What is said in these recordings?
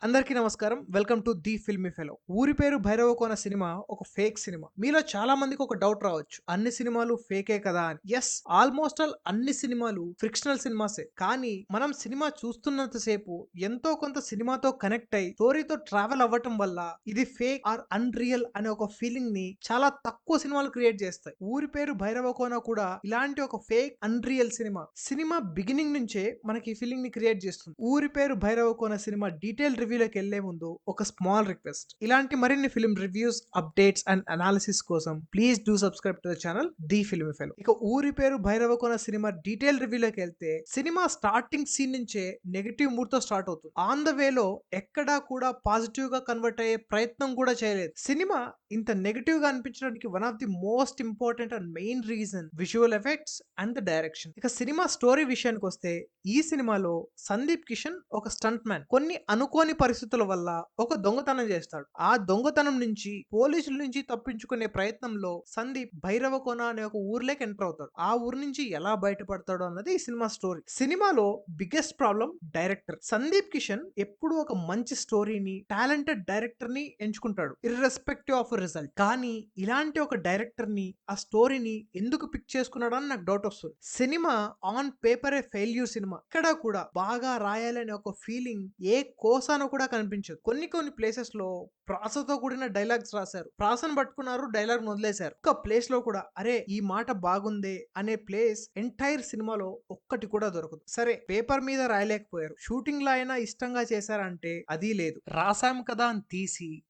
అందరికీ నమస్కారం. Welcome to the filmy fellow. ఊరి పేరు భైరవకోన సినిమా ఒక ఫేక్ సినిమా. మీలో చాలా మందికి ఒక డౌట్ రావచ్చు. అన్ని సినిమాలు ఫేకే కదా అని. యెస్, ఆల్మోస్ట్ ఆల్ అన్ని సినిమాలు ఫిక్షనల్ సినిమాసే. కానీ మనం సినిమా చూస్తున్నంత సేపు ఎంతో కొంత సినిమాతో కనెక్ట్ అయ్యి స్టోరీతో ట్రావెల్ అవ్వటం వల్ల ఇది ఫేక్ ఆర్ అన్‌రియల్ అనే ఒక ఫీలింగ్ ని చాలా తక్కువ సినిమాలు క్రియేట్ చేస్తాయి. ఊరి పేరు భైరవకోన కూడా ఇలాంటి ఒక fake unreal cinema. Cinema beginning నుంచే మనకి ఈ ఫీలింగ్ ని క్రియేట్ చేస్తుంది. ఊరి పేరు భైరవకోన సినిమా డీటెయిల్ రివ్యూలోకి వెళ్లే ముందు ఒక స్మాల్ రిక్వెస్ట్. ఇలాంటి మరిన్ని film reviews, updates and analysis కోసం please do subscribe to the channel The Film Fellow. ఇక ఊరి పేరు భైరవకోన సినిమా డీటెయిల్ రివ్యూలోకి వెళ్తే సినిమా స్టార్టింగ్ సీన్ నుంచే నెగటివ్ మూడ్ తో స్టార్ట్ అవుతుంది. ఆన్ ద వేలో ఎక్కడా కూడా పాజిటివ్ గా కన్వర్ట్ అయ్యే ప్రయత్నం కూడా చేయలేదు. సినిమా ఇంత నెగటివ్ గా అనిపించడానికి one of the most important and main reason visual effects and the direction. ఇక సినిమా స్టోరీ విషయానికి వస్తే ఈ సినిమాలో సందీప్ కిషన్ ఒక స్టంట్ మ్యాన్. కొన్ని అనుకోని పరిస్థితుల వల్ల ఒక దొంగతనం చేస్తాడు. ఆ దొంగతనం నుంచి పోలీసుల నుంచి తప్పించుకునే ప్రయత్నంలో సందీప్ భైరవకోన అనే ఒక ఊర్లోకి ఎంటర్ అవుతాడు. ఆ ఊరు నుంచి ఎలా బయటపడతాడు అన్నది ఈ సినిమా స్టోరీ. సినిమాలో biggest problem director. Sandeep Kishan ఎప్పుడు ఒక మంచి స్టోరీని, టాలెంటెడ్ డైరెక్టర్ ని ఎంచుకుంటాడు ఇర్రెస్పెక్టివ్ ఆఫ్ రిజల్ట్. కానీ ఇలాంటి ఒక డైరెక్టర్ ని, ఆ స్టోరీని ఎందుకు పిక్ చేసుకున్నాడు అని నాకు డౌట్ వస్తుంది. Cinema on paper A failure cinema. ఇక్కడ కూడా బాగా రాయాలనే ఒక ఫీలింగ్ ఏ కోసానో కూడా కనిపించదు. కొన్ని ప్లేసెస్ లో ప్రాసతో కూడిన డైలాగ్స్ రాశారు. ప్రాసను పట్టుకున్నారు, డైలాగ్ వదిలేశారు. ఒక ప్లేస్ లో కూడా అరే ఈ మాట బాగుందే అనే ప్లేస్ ఎంటైర్ సినిమాలో ఒక్కటి కూడా దొరకదు. సరే పేపర్ మీద రాయలేకపోయారు, షూటింగ్ లో అయినా ఇష్టంగా చేశారంటే అది లేదు. రాసాము కదా అని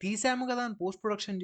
తీసాము కదా అని పోస్ట్ ప్రొడక్షన్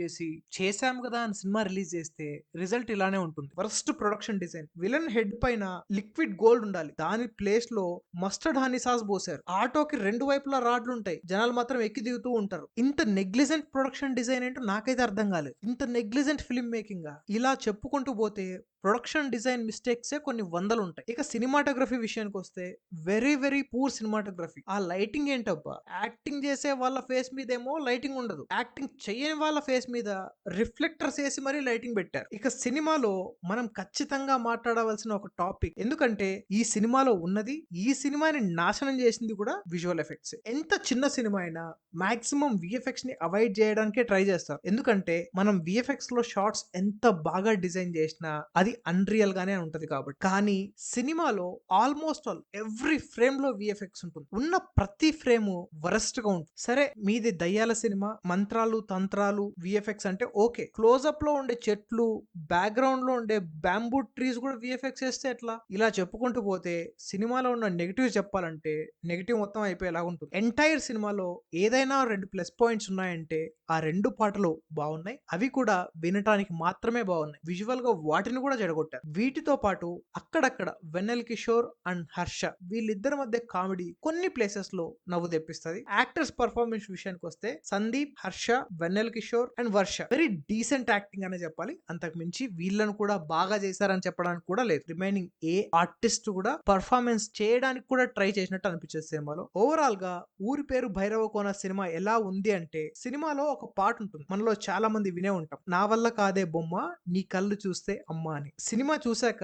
చేసాము కదా అని సినిమా రిలీజ్ చేస్తే రిజల్ట్ ఇలానే ఉంటుంది. Worst production design. Villain head పైన లిక్విడ్ గోల్డ్ ఉండాలి, దాని ప్లేస్ లో మస్టర్డ్ హనీ సాస్ పోసారు. ఆటోకి రెండు వైపులా రాడ్లు ఉంటాయి, జనాలు మాత్రం ఎక్కి దిగుతూ ఉంటారు. ఇంత నెగ్లిజెంట్ ప్రొడక్షన్ డిజైన్ ఏంటో నాకైతే అర్థం కాలేదు. ఇంత నెగ్లిజెంట్ ఫిల్మ్ మేకింగ్ ఇలా చెప్పుకుంటూ పోతే ప్రొడక్షన్ డిజైన్ మిస్టేక్సే కొన్ని వందలు ఉంటాయి. ఇక సినిమాటోగ్రఫీ విషయానికి వస్తే వెరీ పూర్ సినిమాటోగ్రఫీ. ఆ లైటింగ్ ఏంటబ్బా, యాక్టింగ్ చేసే వాళ్ళ ఫేస్ మీద ఏమో లైటింగ్ ఉండదు, యాక్టింగ్ చేయని వాళ్ళ ఫేస్ మీద రిఫ్లెక్టర్స్ వేసి మరీ లైటింగ్ పెట్టారు. ఇక సినిమాలో మనం ఖచ్చితంగా మాట్లాడవలసిన ఒక టాపిక్, ఎందుకంటే ఈ సినిమాలో ఉన్నది, ఈ సినిమాని నాశనం చేసింది కూడా విజువల్ ఎఫెక్ట్స్. ఎంత చిన్న సినిమా అయినా మాక్సిమం విఎఫ్ఎక్స్ ని అవాయిడ్ చేయడానికే ట్రై చేస్తారు. ఎందుకంటే మనం విఎఫ్ఎక్స్ లో షార్ట్స్ ఎంత బాగా డిజైన్ చేసినా అది అన్రియల్ గానే ఉంటది కాబట్టి. కానీ సినిమాలో ఆల్మోస్ట్ ఆల్ ఎవ్రీ ఫ్రేమ్ లో విఎఫ్ఎక్స్ ఉంటుంది. ఉన్న ప్రతి ఫ్రేమ్ వరస్ట్ గా ఉంటుంది. సరే మీది దయ్యాల సినిమా, మంత్రాలు తంత్రాలు విఎఫ్ఎక్స్ అంటే ఓకే. క్లోజ్అప్ లో ఉండే చెట్లు, బ్యాక్గ్రౌండ్ లో ఉండే బ్యాంబూ ట్రీస్ కూడా విఎఫ్ఎక్స్ చేస్తే ఎట్లా? ఇలా చెప్పుకుంటూ పోతే సినిమాలో ఉన్న నెగిటివ్ చెప్పాలంటే నెగిటివ్ మొత్తం అయిపోయేలా ఉంటుంది. ఎంటైర్ సినిమాలో ఏదైనా రెండు ప్లస్ పాయింట్స్ ఉన్నాయంటే ఆ రెండు పాటలు బాగున్నాయి. అవి కూడా వినటానికి మాత్రమే బాగున్నాయి. విజువల్ గా వాటిని కూడా జడగొట్టారు. వీటితో పాటు అక్కడక్కడ వెన్నెల్ కిషోర్ అండ్ హర్ష వీళ్ళిద్దరి మధ్య కామెడీ కొన్ని ప్లేసెస్ లో నవ్వు తెప్పిస్తుంది. యాక్టర్స్ పర్ఫార్మెన్స్ విషయానికి వస్తే Sandeep, Harsha, Vennela Kishore and Varsha very decent acting అనే చెప్పాలి. అంతకు మించి వీళ్ళను కూడా బాగా చేశారని చెప్పడానికి కూడా లేదు. రిమైనింగ్ ఏ ఆర్టిస్ట్ కూడా పర్ఫార్మెన్స్ చేయడానికి కూడా ట్రై చేసినట్టు అనిపించేది సినిమాలో. ఓవరాల్ గా ఊరి పేరు భైరవకోన సినిమా ఎలా ఉంది అంటే, సినిమాలో ఒక పాట ఉంటుంది, మనలో చాలా మంది వినే ఉంటాం, నా వల్ల కాదే బొమ్మ నీ కళ్ళు చూస్తే అమ్మ అని. సినిమా చూశాక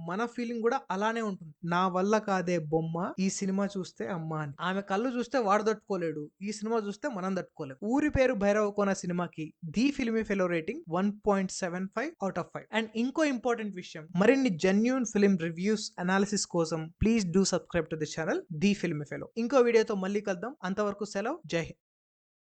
మన ఫీలింగ్ కూడా అలానే ఉంటుంది. నా వల్ల కాదే బొమ్మ ఈ సినిమా చూస్తే అమ్మ అని. ఆమె కళ్ళు చూస్తే వాడు తట్టుకోలేడు, ఈ సినిమా చూస్తే మనం తట్టుకోలేము. ఊరి పేరు భైరవకోన సినిమాకి the filmy fellow rating 1.75 out of 5. And ఇంకో ఇంపార్టెంట్ విషయం, మరిన్ని జెన్యూన్ ఫిల్మ్ రివ్యూస్, అనాలిసిస్ కోసం please do subscribe to the channel the filmy fellow. ఇంకో వీడియోతో మళ్ళీ కలుద్దాం. అంతవరకు సెలవు. జై హింద్.